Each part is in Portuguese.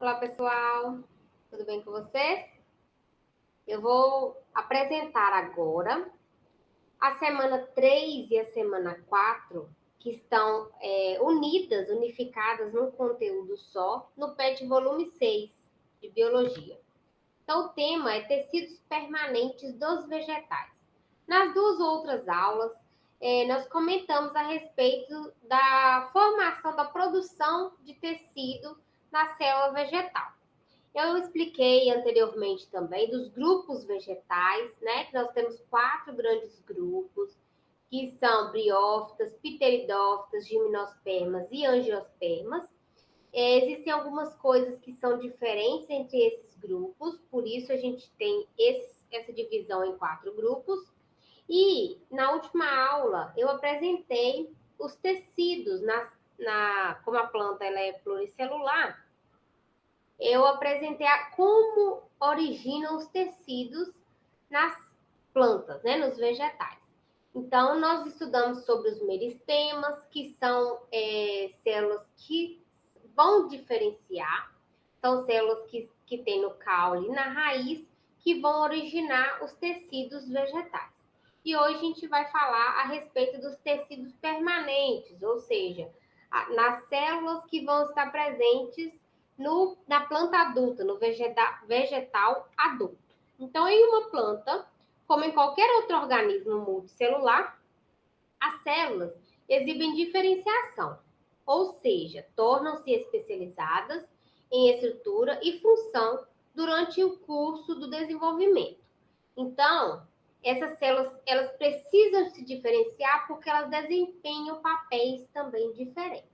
Olá, pessoal. Tudo bem com vocês? Eu vou apresentar agora a semana 3 e a semana 4, que estão unificadas num conteúdo só, no PET volume 6 de Biologia. Então, o tema é tecidos permanentes dos vegetais. Nas duas outras aulas, nós comentamos a respeito da formação, da produção de tecido na célula vegetal. Eu expliquei anteriormente também dos grupos vegetais, né? Que nós temos 4 grandes grupos, que são briófitas, pteridófitas, gimnospermas e angiospermas. Existem algumas coisas que são diferentes entre esses grupos, por isso a gente tem essa divisão em 4 grupos. E na última aula eu apresentei os tecidos, como a planta ela é pluricelular, eu apresentei como originam os tecidos nas plantas, né, nos vegetais. Então, nós estudamos sobre os meristemas, que são células que vão diferenciar, são células que tem no caule e na raiz, que vão originar os tecidos vegetais. E hoje a gente vai falar a respeito dos tecidos permanentes, ou seja, nas células que vão estar presentes na planta adulta, no vegetal adulto. Então, em uma planta, como em qualquer outro organismo multicelular, as células exibem diferenciação, ou seja, tornam-se especializadas em estrutura e função durante o curso do desenvolvimento. Então, essas células elas precisam se diferenciar porque elas desempenham papéis também diferentes.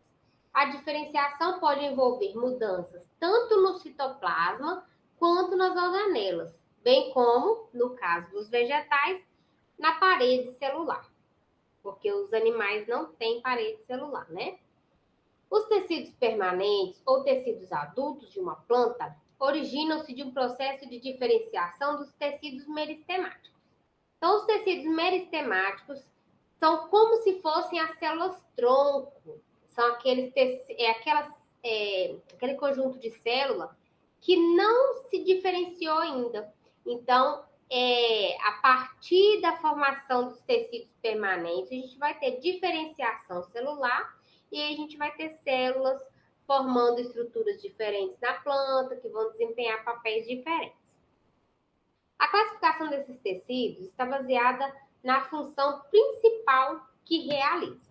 A diferenciação pode envolver mudanças tanto no citoplasma quanto nas organelas, bem como, no caso dos vegetais, na parede celular, porque os animais não têm parede celular, né? Os tecidos permanentes ou tecidos adultos de uma planta originam-se de um processo de diferenciação dos tecidos meristemáticos. Então, os tecidos meristemáticos são como se fossem as células tronco, são aquele conjunto de célula que não se diferenciou ainda. Então, a partir da formação dos tecidos permanentes, a gente vai ter diferenciação celular e aí a gente vai ter células formando estruturas diferentes na planta, que vão desempenhar papéis diferentes. A classificação desses tecidos está baseada na função principal que realiza.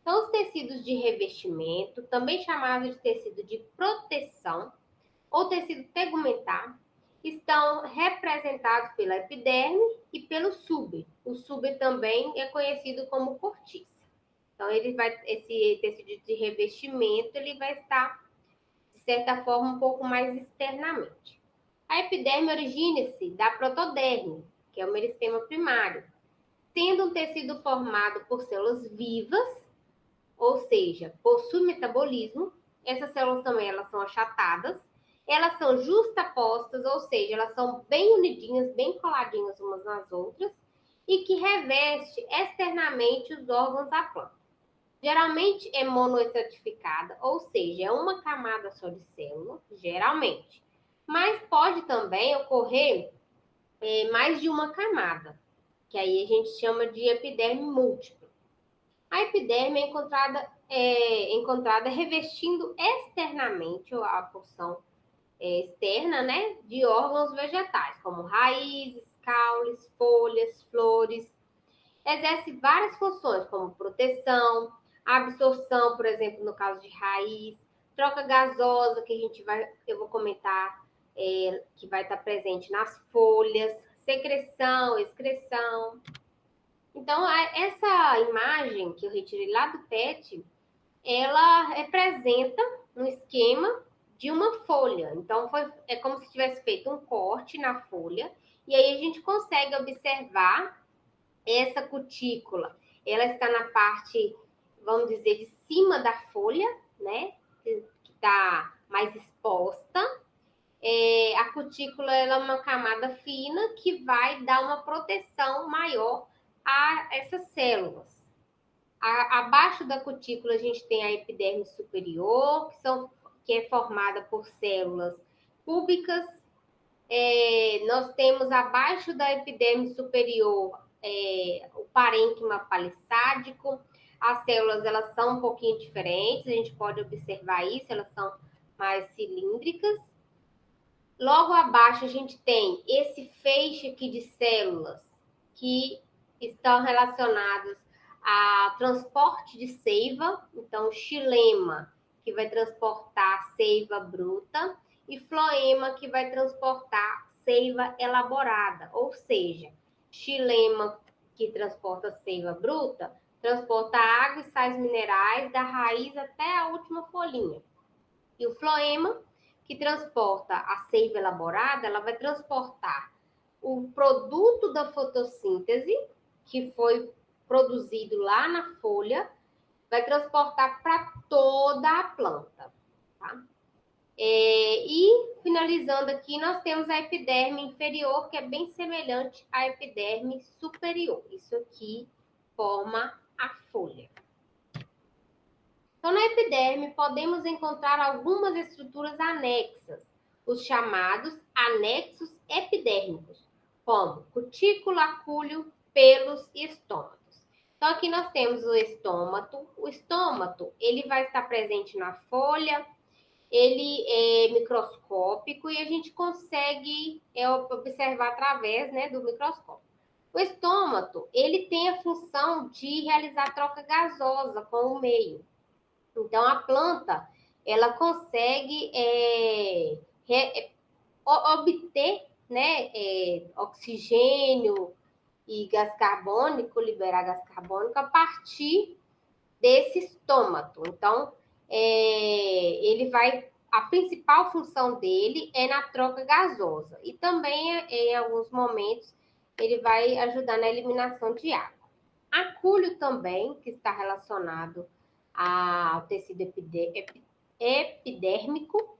Então, os tecidos de revestimento, também chamados de tecido de proteção ou tecido tegumentar, estão representados pela epiderme e pelo súber. O súber também é conhecido como cortiça. Então, esse tecido de revestimento ele vai estar, de certa forma, um pouco mais externamente. A epiderme origina-se da protoderme, que é o meristema primário, sendo um tecido formado por células vivas, ou seja, possui metabolismo. Essas células também elas são achatadas, elas são justapostas, ou seja, elas são bem unidinhas, bem coladinhas umas nas outras, e que reveste externamente os órgãos da planta. Geralmente é monoestratificada, ou seja, é uma camada só de célula, geralmente. Mas pode também ocorrer mais de uma camada, que aí a gente chama de epiderme múltipla. A epiderme é encontrada revestindo externamente a porção externa, né, de órgãos vegetais, como raízes, caules, folhas, flores. Exerce várias funções, como proteção, absorção, por exemplo, no caso de raiz, troca gasosa, eu vou comentar, que vai estar presente nas folhas, secreção, excreção. Então, essa imagem que eu retirei lá do PET, ela representa um esquema de uma folha. Então, é como se tivesse feito um corte na folha, e aí a gente consegue observar essa cutícula. Ela está na parte, vamos dizer, de cima da folha, né? Que está mais exposta. A cutícula ela é uma camada fina que vai dar uma proteção maior a essas células. Abaixo da cutícula a gente tem a epiderme superior, que são que é formada por células cúbicas. Nós temos abaixo da epiderme superior o parênquima palissádico. As células elas são um pouquinho diferentes, a gente pode observar isso, elas são mais cilíndricas. Logo abaixo a gente tem esse feixe aqui de células que estão relacionadas a transporte de seiva, então xilema, que vai transportar seiva bruta, e floema, que vai transportar seiva elaborada, ou seja, xilema, que transporta seiva bruta, transporta água e sais minerais da raiz até a última folhinha. E o floema, que transporta a seiva elaborada, ela vai transportar o produto da fotossíntese, que foi produzido lá na folha, vai transportar para toda a planta. Tá? E finalizando aqui, nós temos a epiderme inferior, que é bem semelhante à epiderme superior. Isso aqui forma a folha. Então, na epiderme, podemos encontrar algumas estruturas anexas, os chamados anexos epidérmicos, como cutícula, acúleo, pelos e estômatos. Então, aqui nós temos o estômato. O estômato, ele vai estar presente na folha, ele é microscópico e a gente consegue observar através, né, do microscópio. O estômato, ele tem a função de realizar troca gasosa com o meio. Então, a planta, ela consegue obter, né, oxigênio e gás carbônico, liberar gás carbônico a partir desse estômato. Então, a principal função dele é na troca gasosa e também, em alguns momentos, ele vai ajudar na eliminação de água. Acúleo também, que está relacionado ao tecido epidérmico,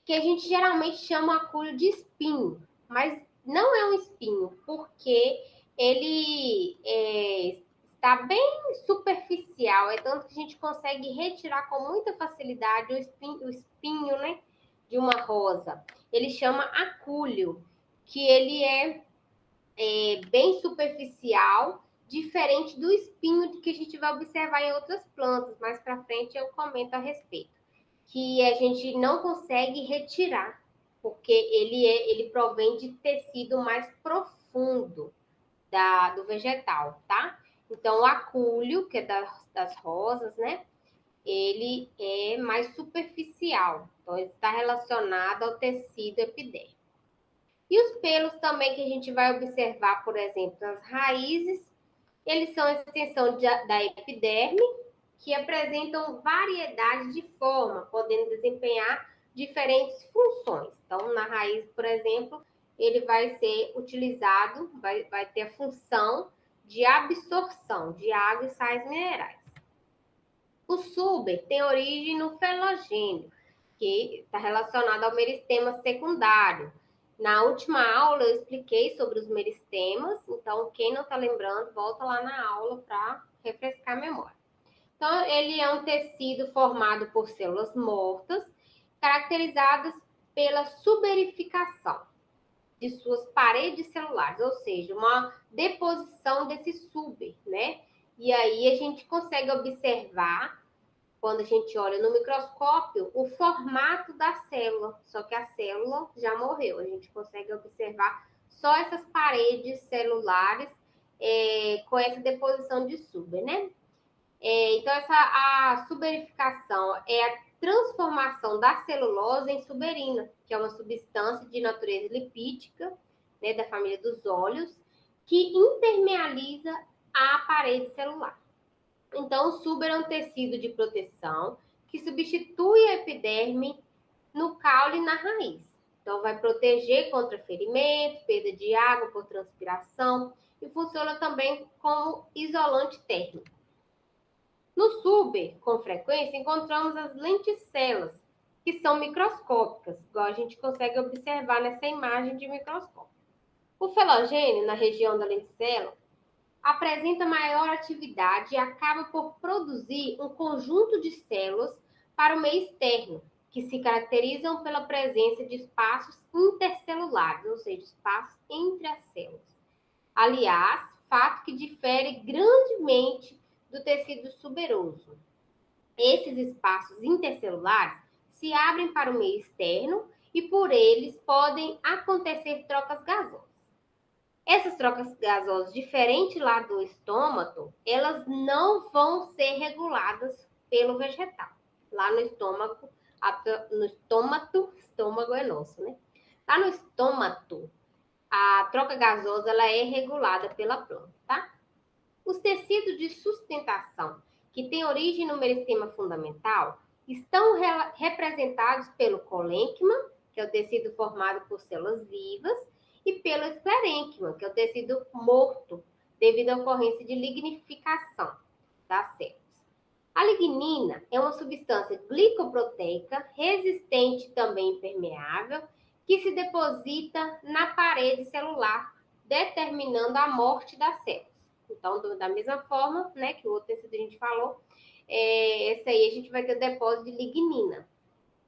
que a gente geralmente chama acúleo de espinho, mas não é um espinho, porque ele está bem superficial, é tanto que a gente consegue retirar com muita facilidade o espinho, né, de uma rosa. Ele chama acúleo, que ele é bem superficial, diferente do espinho que a gente vai observar em outras plantas. Mais para frente eu comento a respeito. Que a gente não consegue retirar, porque ele provém de tecido mais profundo do vegetal, tá? Então, o acúleo, que é das rosas, né? Ele é mais superficial. Então, ele está relacionado ao tecido epidérmico. E os pelos também que a gente vai observar, por exemplo, nas raízes, eles são a extensão da epiderme, que apresentam variedade de forma, podendo desempenhar diferentes funções. Então, na raiz, por exemplo, ele vai ser utilizado, vai ter a função de absorção de água e sais minerais. O suber tem origem no felogênio, que está relacionado ao meristema secundário. Na última aula eu expliquei sobre os meristemas, então quem não está lembrando, volta lá na aula para refrescar a memória. Então, ele é um tecido formado por células mortas, caracterizadas pela suberificação de suas paredes celulares, ou seja, uma deposição desse suber, né? E aí a gente consegue observar, quando a gente olha no microscópio, o formato da célula, só que a célula já morreu. A gente consegue observar só essas paredes celulares com essa deposição de suber, né? Então, a suberificação é a transformação da celulose em suberina, que é uma substância de natureza lipídica, né, da família dos óleos, que impermeabiliza a parede celular. Então, o suber é um tecido de proteção que substitui a epiderme no caule e na raiz. Então, vai proteger contra ferimento, perda de água por transpiração e funciona também como isolante térmico. No suber, com frequência, encontramos as lenticelas, que são microscópicas, igual a gente consegue observar nessa imagem de microscópio. O felogênio, na região da lenticela, apresenta maior atividade e acaba por produzir um conjunto de células para o meio externo. que se caracterizam pela presença de espaços intercelulares, ou seja, espaços entre as células. Aliás, fato que difere grandemente do tecido tuberoso. Esses espaços intercelulares se abrem para o meio externo e por eles podem acontecer trocas gasosas. Essas trocas gasosas, diferente lá do estômago, elas não vão ser reguladas pelo vegetal. Lá no estômago, estômago é nosso, né? Lá no estômago, a troca gasosa ela é regulada pela planta, tá? Os tecidos de sustentação, que têm origem no meristema fundamental, estão representados pelo colênquima, que é o tecido formado por células vivas, e pelo esclerênquima, que é o tecido morto, devido à ocorrência de lignificação das células. A lignina é uma substância glicoproteica, resistente também impermeável, que se deposita na parede celular, determinando a morte das células. Então, da mesma forma, né, que o outro tecido a gente falou, esse aí a gente vai ter o depósito de lignina.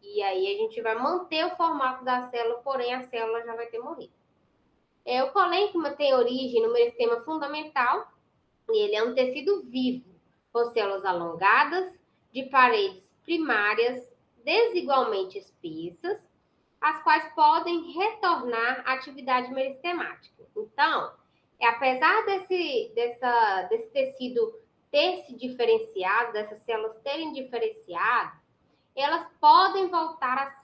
E aí a gente vai manter o formato da célula, porém a célula já vai ter morrido. O colênquima tem origem no meristema fundamental e ele é um tecido vivo, com células alongadas, de paredes primárias desigualmente espessas, as quais podem retornar à atividade meristemática. Então, apesar desse tecido ter se diferenciado, dessas células terem diferenciado, elas podem voltar a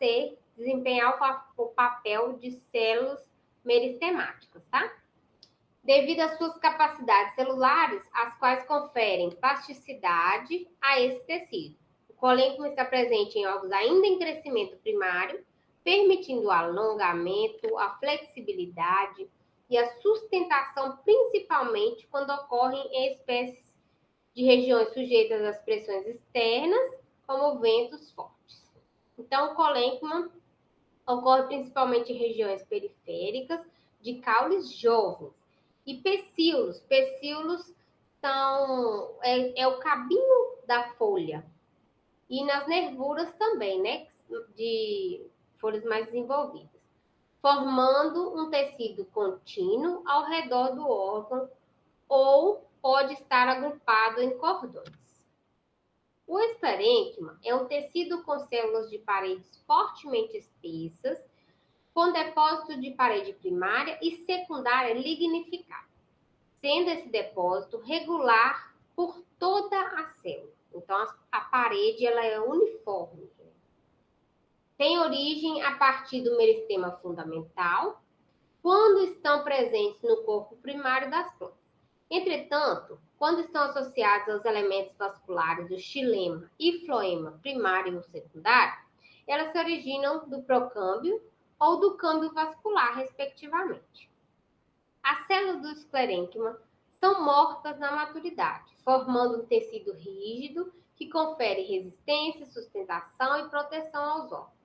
desempenhar o papel de células meristemáticas, tá? Devido às suas capacidades celulares, as quais conferem plasticidade a esse tecido. O colênquima está presente em ovos ainda em crescimento primário, permitindo o alongamento, a flexibilidade e a sustentação, principalmente quando ocorrem em espécies de regiões sujeitas às pressões externas, como ventos fortes. Então, o colênquima ocorre principalmente em regiões periféricas de caules jovens. E pecíolos. Pecíolos é o cabinho da folha. E nas nervuras também, né? De folhas mais desenvolvidas. Formando um tecido contínuo ao redor do órgão ou pode estar agrupado em cordões. O esclerênquima é um tecido com células de paredes fortemente espessas, com depósito de parede primária e secundária lignificada, sendo esse depósito regular por toda a célula. Então, a parede ela é uniforme. Tem origem a partir do meristema fundamental, quando estão presentes no corpo primário das plantas. Entretanto, quando estão associados aos elementos vasculares do xilema e floema primário ou secundário, elas se originam do procâmbio ou do câmbio vascular, respectivamente. As células do esclerênquima são mortas na maturidade, formando um tecido rígido que confere resistência, sustentação e proteção aos órgãos.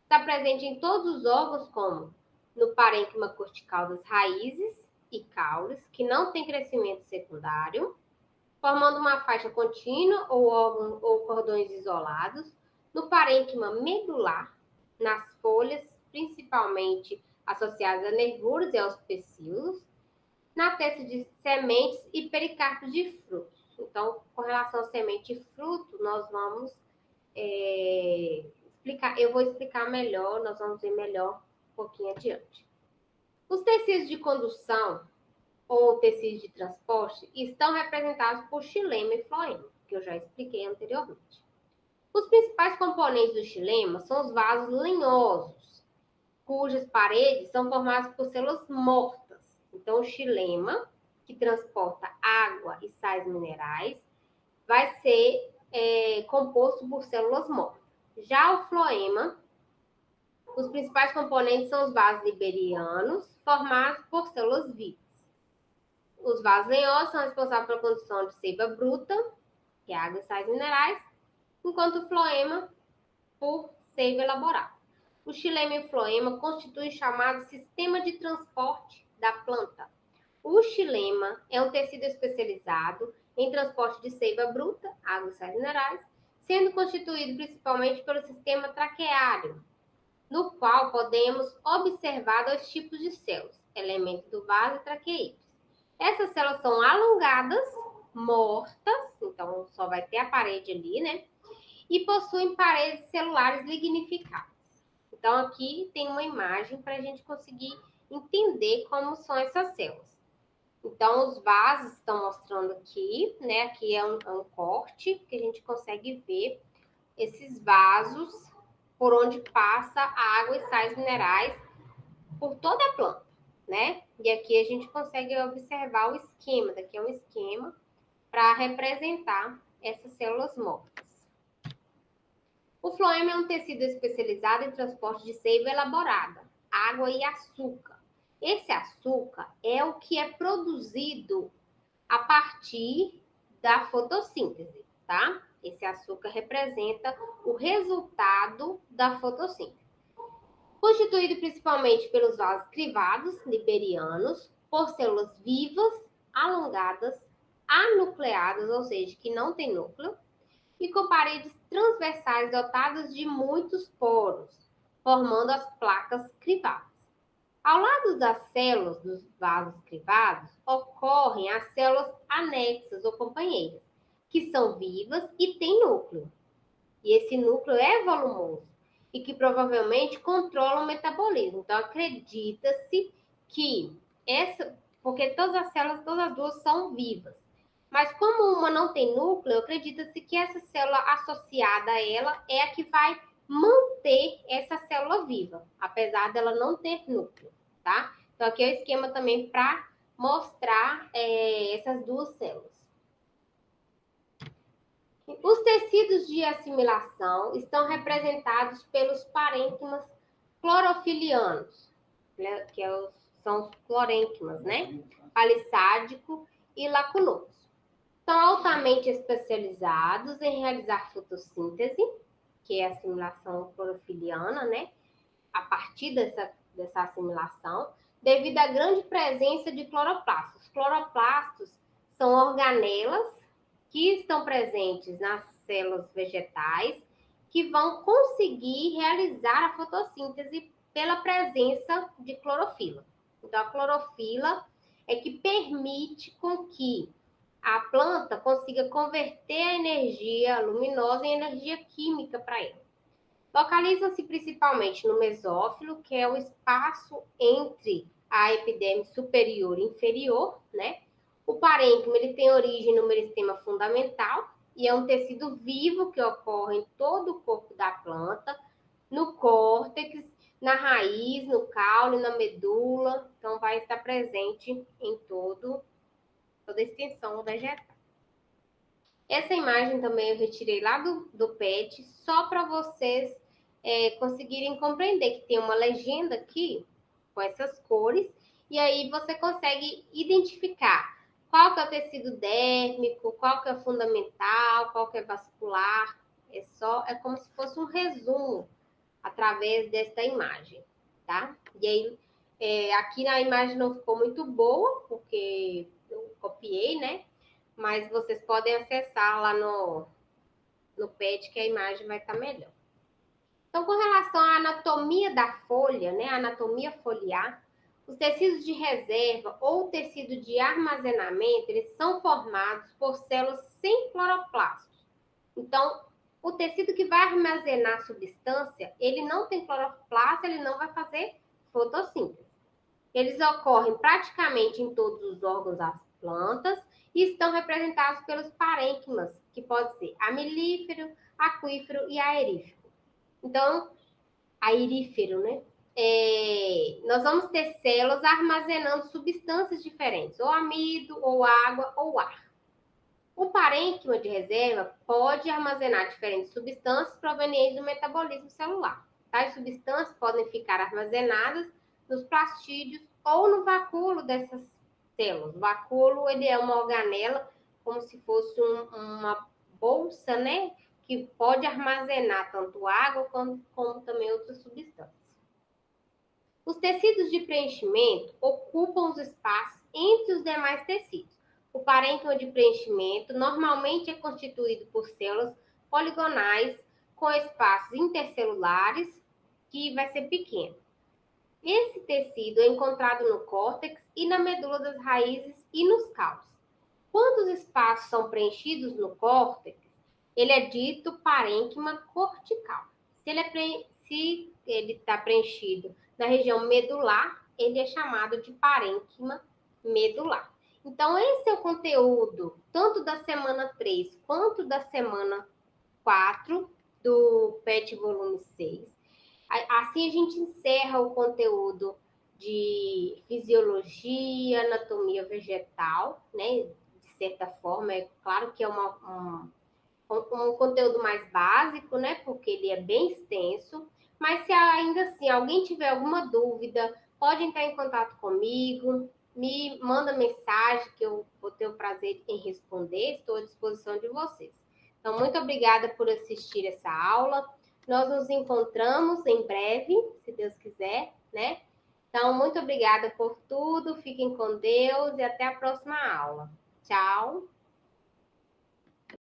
Está presente em todos os órgãos, como no parênquima cortical das raízes e caules, que não tem crescimento secundário, formando uma faixa contínua ou cordões isolados, no parênquima medular, nas folhas, principalmente associadas a nervuras e aos pecíolos, na testa de sementes e pericarpos de frutos. Então, com relação a semente e fruto, nós vamos explicar, eu vou explicar melhor, nós vamos ver melhor um pouquinho adiante. Os tecidos de condução ou tecidos de transporte estão representados por xilema e floema, que eu já expliquei anteriormente. Os principais componentes do xilema são os vasos lenhosos, cujas paredes são formadas por células mortas. Então, o xilema, que transporta água e sais minerais, vai ser composto por células mortas. Já o floema, os principais componentes são os vasos liberianos, formados por células vivas. Os vasos lenhosos são responsáveis pela produção de seiva bruta, que é água e sais minerais, enquanto o floema por seiva elaborada. O xilema e o floema constituem o chamado sistema de transporte da planta. O xilema é um tecido especializado em transporte de seiva bruta, água e sais minerais, sendo constituído principalmente pelo sistema traqueário, no qual podemos observar dois tipos de células, elementos do vaso e traqueídeos. Essas células são alongadas, mortas, então só vai ter a parede ali, né? E possuem paredes celulares lignificadas. Então, aqui tem uma imagem para a gente conseguir entender como são essas células. Então, os vasos estão mostrando aqui, né? Aqui é um corte que a gente consegue ver esses vasos por onde passa a água e sais minerais por toda a planta, né? E aqui a gente consegue observar o esquema. Daqui é um esquema para representar essas células mortas. O floema é um tecido especializado em transporte de seiva elaborada, água e açúcar. Esse açúcar é o que é produzido a partir da fotossíntese, tá? Esse açúcar representa o resultado da fotossíntese. Constituído principalmente pelos vasos crivados liberianos, por células vivas, alongadas, anucleadas, ou seja, que não tem núcleo, e com paredes transversais dotadas de muitos poros, formando as placas crivadas. Ao lado das células dos vasos crivados, ocorrem as células anexas ou companheiras, que são vivas e têm núcleo. E esse núcleo é volumoso e que provavelmente controla o metabolismo. Então, acredita-se que porque todas as células, todas as duas são vivas. Mas como uma não tem núcleo, acredita-se que essa célula associada a ela é a que vai manter essa célula viva, apesar dela não ter núcleo, tá? Então, aqui é o esquema também para mostrar essas duas células. Os tecidos de assimilação estão representados pelos parênquimas clorofilianos, né, são os clorênquimas, né? Palissádico e lacunoso. São altamente especializados em realizar fotossíntese, que é a assimilação clorofiliana, né? A partir dessa assimilação, devido à grande presença de cloroplastos. Os cloroplastos são organelas que estão presentes nas células vegetais, que vão conseguir realizar a fotossíntese pela presença de clorofila. Então, a clorofila é que permite com que a planta consiga converter a energia luminosa em energia química para ela. Localiza-se principalmente no mesófilo, que é o espaço entre a epiderme superior e inferior, né? O parênquima ele tem origem no meristema fundamental e é um tecido vivo que ocorre em todo o corpo da planta, no córtex, na raiz, no caule, na medula. Então, vai estar presente em toda a extensão vegetal. Essa imagem também eu retirei lá do PET, só para vocês conseguirem compreender que tem uma legenda aqui com essas cores, e aí você consegue identificar qual que é o tecido dérmico, qual que é o fundamental, qual que é vascular. É como se fosse um resumo através desta imagem, tá? E aí, aqui na imagem não ficou muito boa, porque eu copiei, né? Mas vocês podem acessar lá no PET que a imagem vai estar melhor. Então, com relação à anatomia da folha, né, a anatomia foliar, os tecidos de reserva ou tecido de armazenamento, eles são formados por células sem cloroplastos. Então, o tecido que vai armazenar a substância, ele não tem cloroplasto, ele não vai fazer fotossíntese. Eles ocorrem praticamente em todos os órgãos das plantas e estão representados pelos parênquimas, que pode ser amilífero, aquífero e aerífero. Então, aerífero, né? Nós vamos ter células armazenando substâncias diferentes, ou amido, ou água, ou ar. O parênquima de reserva pode armazenar diferentes substâncias provenientes do metabolismo celular. Tais substâncias podem ficar armazenadas nos plastídeos ou no vacúolo dessas células. O vacúolo ele é uma organela, como se fosse uma bolsa, né? Que pode armazenar tanto água como também outras substâncias. Os tecidos de preenchimento ocupam os espaços entre os demais tecidos. O parênquima de preenchimento normalmente é constituído por células poligonais com espaços intercelulares, que vai ser pequeno. Esse tecido é encontrado no córtex e na medula das raízes e nos caules. Quando os espaços são preenchidos no córtex, ele é dito parênquima cortical. Se ele está preenchido na região medular, ele é chamado de parênquima medular. Então, esse é o conteúdo, tanto da semana 3 quanto da semana 4 do PET volume 6. Assim a gente encerra o conteúdo de fisiologia, anatomia vegetal, né? De certa forma, é claro que é um conteúdo mais básico, né? Porque ele é bem extenso. Mas se ainda assim alguém tiver alguma dúvida, pode entrar em contato comigo, me manda mensagem que eu vou ter o prazer em responder, estou à disposição de vocês. Então, muito obrigada por assistir essa aula. Nós nos encontramos em breve, se Deus quiser, né? Então, muito obrigada por tudo, fiquem com Deus e até a próxima aula. Tchau!